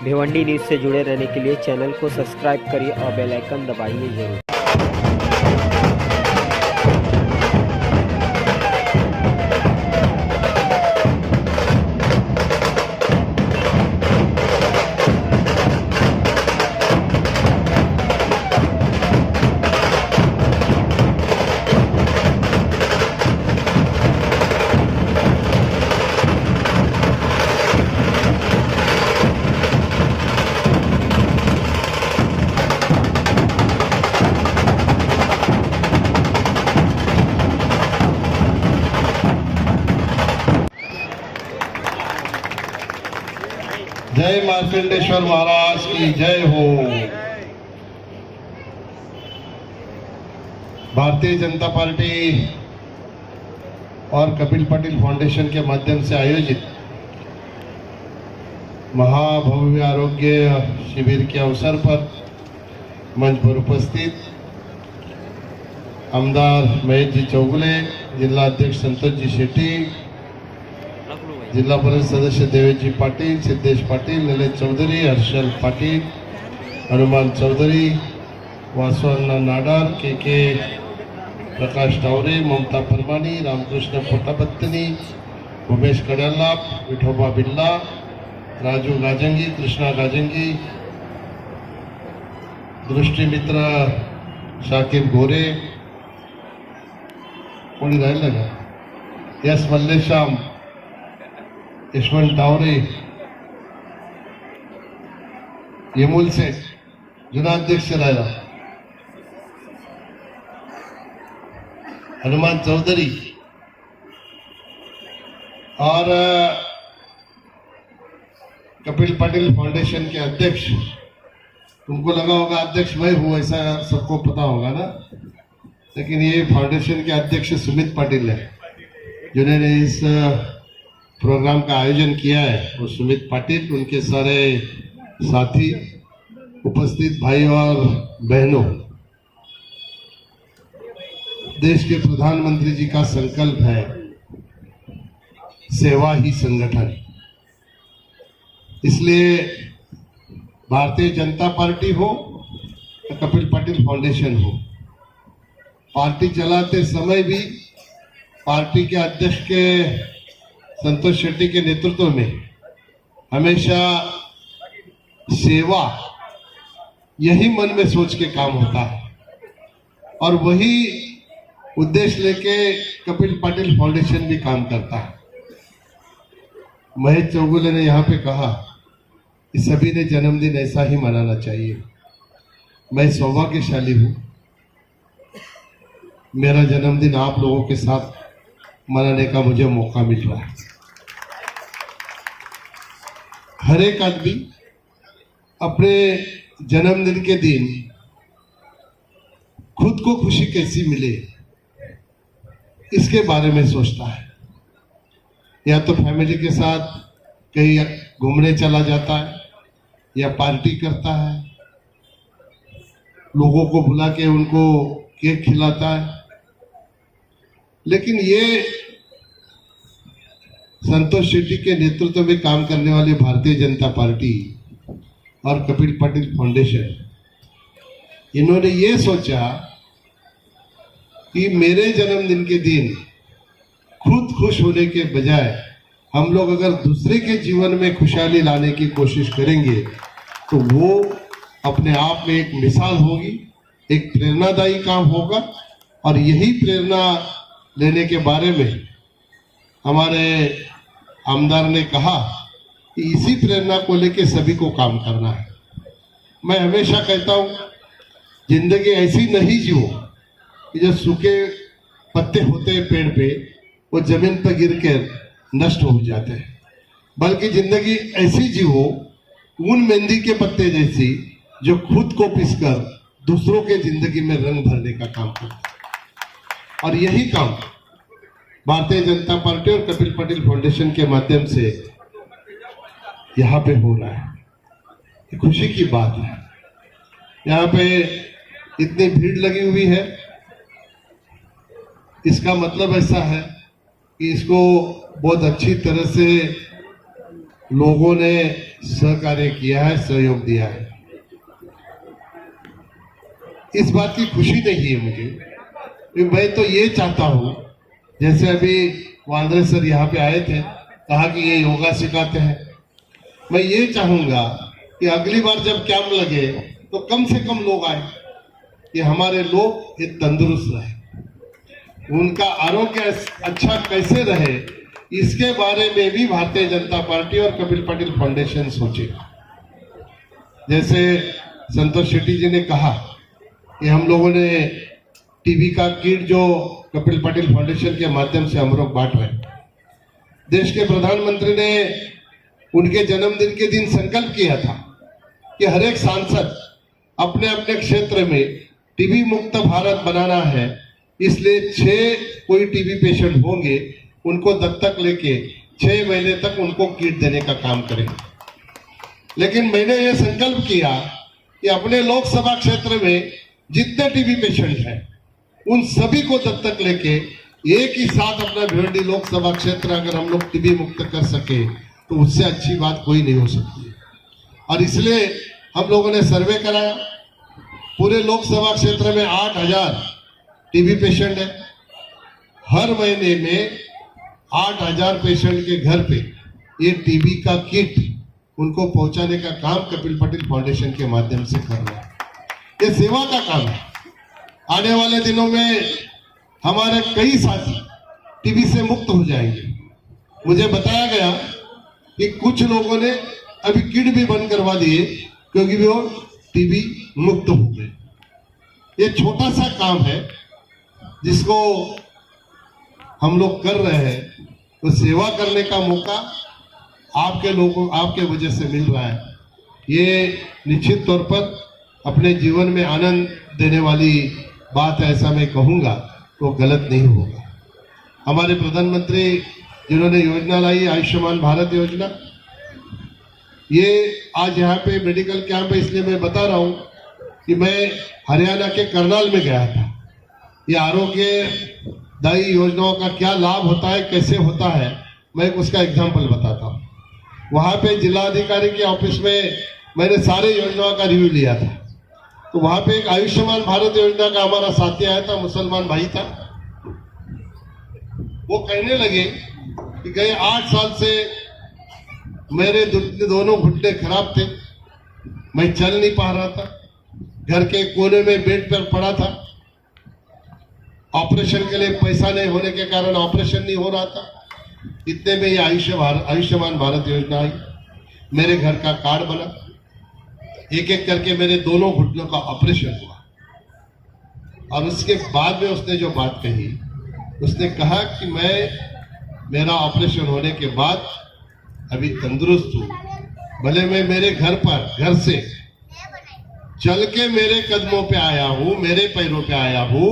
Bhiwandi news से जुड़े रहने के लिए चैनल को सब्सक्राइब करिए और बेल आइकन दबाइए जरूर। जय मार्कंडेश्वर महाराज की जय हो। भारतीय जनता पार्टी और कपिल पटेल फाउंडेशन के माध्यम से आयोजित महाभव्य आरोग्य शिविर के अवसर पर मंच पर उपस्थित आमदार महेश जी चौगुले, जिला अध्यक्ष संतोष जी शेट्टी, जिला परिषद सदस्य देवेश जी पाटिल, सिद्धेश पाटिल, ललित चौधरी, हर्षल पाटिल, हनुमान चौधरी, वासवन्ना नाडार, के प्रकाश टावरे, ममता परमानी, रामकृष्ण पोटापत्तनी, उमेश कड़ाला, विठोबा बिल्ला, राजू गाजंगी, कृष्णा गाजंगी, दृष्टि मित्र शाकिब गोरे, कोणी राहिलं का, यस मल्लेश्याम, यशवंत टावरे, यमुल शेख जुना अध्यक्ष राहिला, हनुमान चौधरी और कपिल पटेल फाउंडेशन के अध्यक्ष। तुमको लगा होगा अध्यक्ष मैं हूं, ऐसा सबको पता होगा ना, लेकिन ये फाउंडेशन के अध्यक्ष सुमित पाटिल है जिन्होंने इस प्रोग्राम का आयोजन किया है। वो सुमित पाटिल, उनके सारे साथी, उपस्थित भाई और बहनों, देश के प्रधानमंत्री जी का संकल्प है सेवा ही संगठन। इसलिए भारतीय जनता पार्टी हो या कपिल पटेल फाउंडेशन हो, पार्टी चलाते समय भी पार्टी के अध्यक्ष के संतोष शेट्टी के नेतृत्व में हमेशा सेवा यही मन में सोच के काम होता है और वही उद्देश्य लेके कपिल पटेल फाउंडेशन भी काम करता है। महेश चौगुले ने यहाँ पे कहा कि सभी ने जन्मदिन ऐसा ही मनाना चाहिए। मैं सौभाग्यशाली हूँ, मेरा जन्मदिन आप लोगों के साथ मनाने का मुझे मौका मिल रहा है। हर एक आदमी अपने जन्मदिन के दिन खुद को खुशी कैसी मिले इसके बारे में सोचता है। या तो फैमिली के साथ कहीं घूमने चला जाता है या पार्टी करता है, लोगों को बुला के उनको केक खिलाता है। लेकिन ये संतोष शेट्टी के नेतृत्व में काम करने वाली भारतीय जनता पार्टी और कपिल पटेल फाउंडेशन, इन्होंने ये सोचा कि मेरे जन्मदिन के दिन खुद खुश होने के बजाय हम लोग अगर दूसरे के जीवन में खुशहाली लाने की कोशिश करेंगे तो वो अपने आप में एक मिसाल होगी, एक प्रेरणादायी काम होगा। और यही प्रेरणा लेने के बारे में हमारे आमदार ने कहा कि इसी प्रेरणा को लेके सभी को काम करना है। मैं हमेशा कहता हूँ जिंदगी ऐसी नहीं जियो कि जो सूखे पत्ते होते हैं पेड़ पे वो जमीन पर गिर कर नष्ट हो जाते हैं, बल्कि जिंदगी ऐसी जियो उन मेहंदी के पत्ते जैसी जो खुद को पिसकर दूसरों के जिंदगी में रंग भरने का काम करता है। और यही काम भारतीय जनता पार्टी और कपिल पटेल फाउंडेशन के माध्यम से यहाँ पे हो रहा है। खुशी की बात है। यहाँ पे इतनी भीड़ लगी हुई है, इसका मतलब ऐसा है कि इसको बहुत अच्छी तरह से लोगों ने सहकार्य किया है, सहयोग दिया है। इस बात की खुशी नहीं है मुझे, क्योंकि मैं तो ये चाहता हूं, जैसे अभी वांद्रे सर यहाँ पे आए थे, कहा कि ये योगा सिखाते हैं। मैं ये चाहूंगा कि अगली बार जब कैंप लगे तो कम से कम लोग आए, कि हमारे लोग ये तंदुरुस्त रहे, उनका आरोग्य अच्छा कैसे रहे, इसके बारे में भी भारतीय जनता पार्टी और कपिल पाटिल फाउंडेशन सोचे। जैसे संतोष शेट्टी जी ने कहा कि हम लोगों ने टीबी का किट जो कपिल पाटिल फाउंडेशन के माध्यम से हम लोग बांट रहे हैं। देश के प्रधानमंत्री ने उनके जन्मदिन के दिन संकल्प किया था कि हर एक सांसद अपने अपने क्षेत्र में टीबी मुक्त भारत बनाना है, इसलिए 6 कोई टीबी पेशेंट होंगे, उनको दत्तक लेके 6 महीने तक उनको किट देने का काम करें। लेकिन मैंने ये संकल्प किया कि अपने लोकसभा क्षेत्र में जितने टीबी पेशेंट हैं उन सभी को दत्तक लेके एक ही साथ अपना भिवंडी लोकसभा क्षेत्र अगर हम लोग टीबी मुक्त कर सके तो उससे अच्छी बात कोई नहीं हो सकती। और इसलिए हम लोगों ने सर्वे कराया, पूरे लोकसभा क्षेत्र में 8000 टीबी पेशेंट है। हर महीने में 8000 पेशेंट के घर पे ये टीबी का किट उनको पहुंचाने का काम कपिल पाटिल फाउंडेशन के माध्यम से कर रहा है। ये सेवा का काम है। आने वाले दिनों में हमारे कई साथी टीबी से मुक्त हो जाएंगे। मुझे बताया गया कि कुछ लोगों ने अभी किट भी बंद करवा दिए क्योंकि वो टीबी मुक्त हो गए। ये छोटा सा काम है जिसको हम लोग कर रहे हैं, तो सेवा करने का मौका आपके लोगों, आपके वजह से मिल रहा है। ये निश्चित तौर पर अपने जीवन में आनंद देने वाली बात है, ऐसा मैं कहूँगा तो गलत नहीं होगा। हमारे प्रधानमंत्री जिन्होंने योजना लाई, आयुष्मान भारत योजना, ये आज यहाँ पे मेडिकल कैंप है, इसलिए मैं बता रहा हूँ कि मैं हरियाणा के करनाल में गया था। ये आरोग्यदायी योजनाओं का क्या लाभ होता है, कैसे होता है, मैं उसका एग्जाम्पल बताता हूँ। वहाँ पे जिलाधिकारी के ऑफिस में मैंने सारे योजनाओं का रिव्यू लिया था। तो वहाँ पे एक आयुष्मान भारत योजना का हमारा साथी आया था, मुसलमान भाई था। वो कहने लगे कि गए 8 साल से मेरे दोनों घुटने खराब थे, मैं चल नहीं पा रहा था, घर के कोने में बेड पर पड़ा था, ऑपरेशन के लिए पैसा नहीं होने के कारण ऑपरेशन नहीं हो रहा था। इतने में ये आयुष्मान भारत योजना आई, मेरे घर का कार्ड बना, एक एक करके मेरे दोनों घुटनों का ऑपरेशन हुआ। और उसके बाद में उसने जो बात कही, उसने कहा कि मेरा ऑपरेशन होने के बाद अभी तंदुरुस्त हूँ, भले मैं मेरे घर से चल के मेरे कदमों पे आया हूँ, मेरे पैरों पे आया हूँ,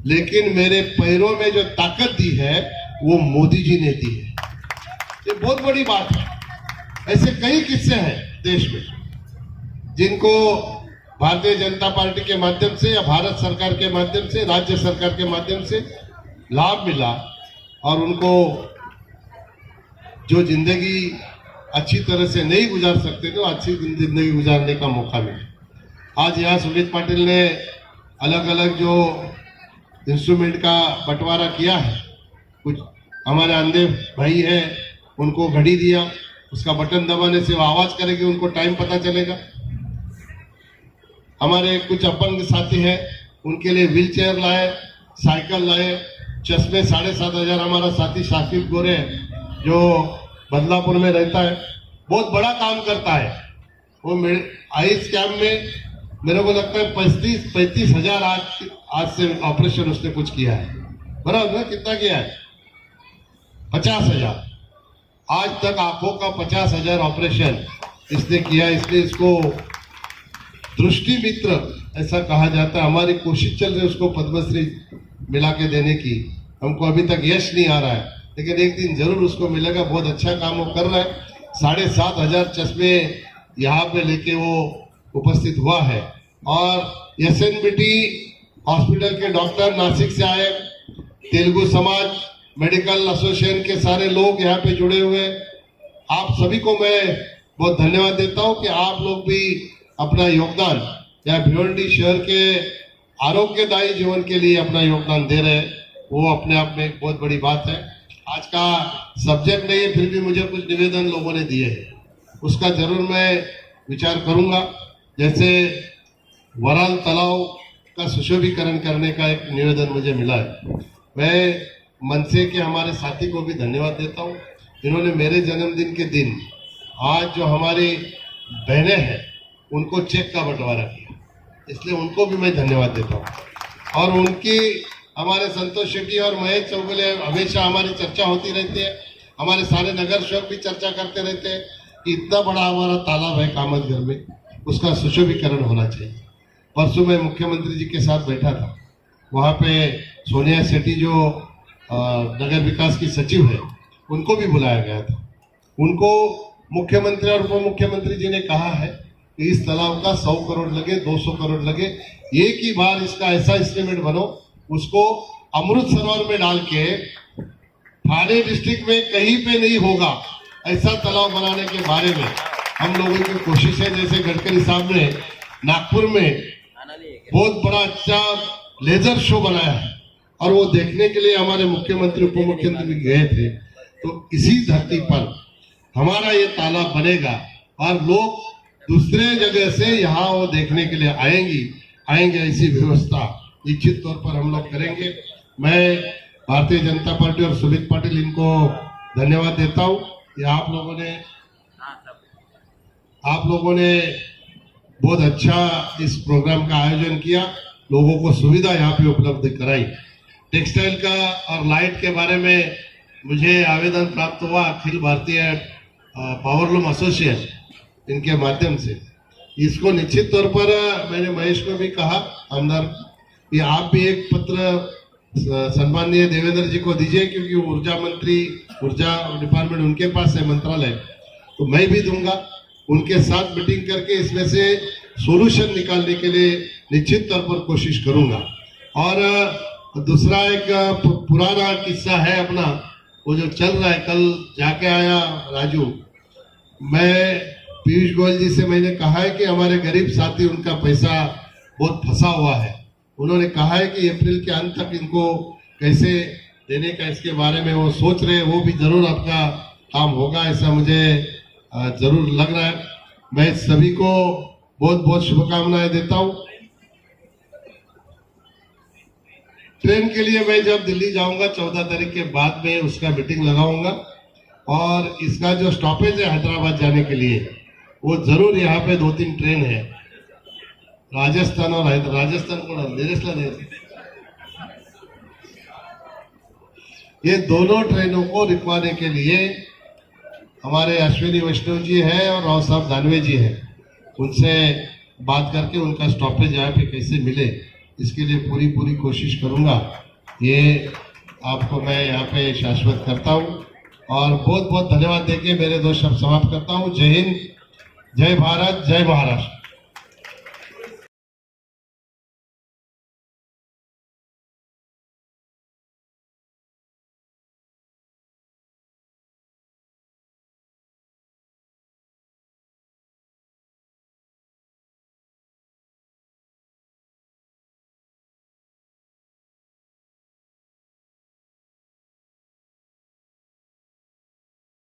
लेकिन मेरे पैरों में जो ताकत दी है वो मोदी जी ने दी है। ये बहुत बड़ी बात है। ऐसे कई किस्से हैं देश में जिनको भारतीय जनता पार्टी के माध्यम से या भारत सरकार के माध्यम से, राज्य सरकार के माध्यम से लाभ मिला और उनको जो जिंदगी अच्छी तरह से नहीं गुजार सकते थे वो अच्छी जिंदगी गुजारने का मौका मिला। आज यहाँ सुमित पाटिल ने अलग अलग जो इंस्ट्रूमेंट का बंटवारा किया है, कुछ हमारे अंधे भाई हैं उनको घड़ी दिया, उसका बटन दबाने से वो आवाज करेगी, उनको टाइम पता चलेगा। हमारे कुछ अपंग साथी हैं उनके लिए व्हील चेयर लाए, साइकिल लाए, चश्मे 7,500 हमारा साथी शाकिब गोरे जो बदलापुर में रहता है, बहुत बड़ा काम करता है। वो आइस कैंप में मेरे को लगता है 35 हजार आज से ऑपरेशन उसने कुछ किया है, बराबर ना? कितना किया है? 50,000। आज तक आंखों का 50,000 ऑपरेशन इसने किया। इसलिए इसको दृष्टि मित्र ऐसा कहा जाता है। हमारी कोशिश चल रही है उसको पद्मश्री मिला के देने की, हमको अभी तक यश नहीं आ रहा है, लेकिन एक दिन जरूर उसको मिलेगा। बहुत अच्छा काम वो कर रहा है। 7,500 चश्मे यहाँ पे लेके वो उपस्थित हुआ है। और एसएनबीटी हॉस्पिटल के डॉक्टर नासिक से आए, तेलुगु समाज मेडिकल एसोसिएशन के सारे लोग यहाँ पे जुड़े हुए, आप सभी को मैं बहुत धन्यवाद देता हूं कि आप लोग भी अपना योगदान या भिवंडी शहर के आरोग्यदायी जीवन के लिए अपना योगदान दे रहे हैं, वो अपने आप में एक बहुत बड़ी बात है। आज का सब्जेक्ट नहीं है, फिर भी मुझे कुछ निवेदन लोगों ने दिए हैं, उसका जरूर मैं विचार करूंगा। जैसे वराल तालाब का सुशोभीकरण करने का एक निवेदन मुझे मिला है। मैं मनसे के हमारे साथी को भी धन्यवाद देता हूं, इन्होंने मेरे जन्मदिन के दिन आज जो हमारी बहनें हैं उनको चेक का बंटवारा किया, इसलिए उनको भी मैं धन्यवाद देता हूं। और उनकी हमारे संतोष शेट्टी और महेश चौगुले हमेशा हमारी चर्चा होती रहती है, हमारे सारे नगर सेवक भी चर्चा करते रहते हैं कि इतना बड़ा हमारा तालाब है कामतघर में, उसका सुशोभीकरण होना चाहिए। परसों मैं मुख्यमंत्री जी के साथ बैठा था, वहाँ पे सोनिया शेट्टी जो नगर विकास की सचिव है उनको भी बुलाया गया था। उनको मुख्यमंत्री और उप मुख्यमंत्री जी ने कहा है कि इस तालाब का 100 करोड़ लगे, 200 करोड़ लगे, एक ही बार इसका ऐसा एस्टीमेट बनो, उसको अमृत सरोवर में डाल के ठाणे डिस्ट्रिक्ट में कहीं पे नहीं होगा ऐसा तालाब बनाने के बारे में हम लोगों की कोशिश है। जैसे गडकरी साहब ने नागपुर में बहुत बड़ा अच्छा लेजर शो बनाया है और वो देखने के लिए हमारे मुख्यमंत्री उप मुख्यमंत्री गए थे, तो इसी धरती पर हमारा ये तालाब बनेगा और लोग दूसरे जगह से यहाँ वो देखने के लिए आएंगे। ऐसी व्यवस्था निश्चित तौर पर हम लोग करेंगे। मैं भारतीय जनता पार्टी और सुमित पाटिल इनको धन्यवाद देता हूँ कि आप लोगों ने बहुत अच्छा इस प्रोग्राम का आयोजन किया, लोगों को सुविधा यहाँ पे उपलब्ध कराई। टेक्सटाइल का और लाइट के बारे में मुझे आवेदन प्राप्त हुआ अखिल भारतीय पावरलूम एसोसिएशन इनके माध्यम से। इसको निश्चित तौर पर मैंने महेश को भी कहा आमदार कि आप भी एक पत्र सम्माननीय देवेंद्र जी को दीजिए, क्योंकि ऊर्जा मंत्री, ऊर्जा डिपार्टमेंट उनके पास है मंत्रालय, तो मैं भी दूंगा। उनके साथ मीटिंग करके इसमें से सॉल्यूशन निकालने के लिए निश्चित तौर पर कोशिश करूंगा। और दूसरा एक पुराना किस्सा है अपना, वो जो चल रहा है, कल जाके आया राजू, मैं पीयूष गोयल जी से मैंने कहा है कि हमारे गरीब साथी उनका पैसा बहुत फंसा हुआ है, उन्होंने कहा है कि अप्रैल के अंत तक इनको कैसे देने का इसके बारे में वो सोच रहे हैं, वो भी जरूर आपका काम होगा ऐसा मुझे जरूर लग रहा है। मैं सभी को बहुत बहुत शुभकामनाएं देता हूं। ट्रेन के लिए मैं जब दिल्ली जाऊंगा 14 तारीख के बाद में उसका मीटिंग लगाऊंगा, और इसका जो स्टॉपेज है हैदराबाद जाने के लिए वो जरूर यहाँ पे 2-3 ट्रेन है, राजस्थान और राजस्थान को ये दोनों ट्रेनों को रुकवाने के लिए हमारे अश्विनी वैष्णव जी हैं और राव साहब दानवे जी हैं, उनसे बात करके उनका स्टॉपेज यहाँ पे कैसे मिले इसके लिए पूरी कोशिश करूंगा। ये आपको मैं यहाँ पे शाश्वत करता हूँ और बहुत बहुत धन्यवाद देके मेरे 2 शब्द समाप्त करता हूँ। जय हिंद, जय भारत, जय महाराष्ट्र।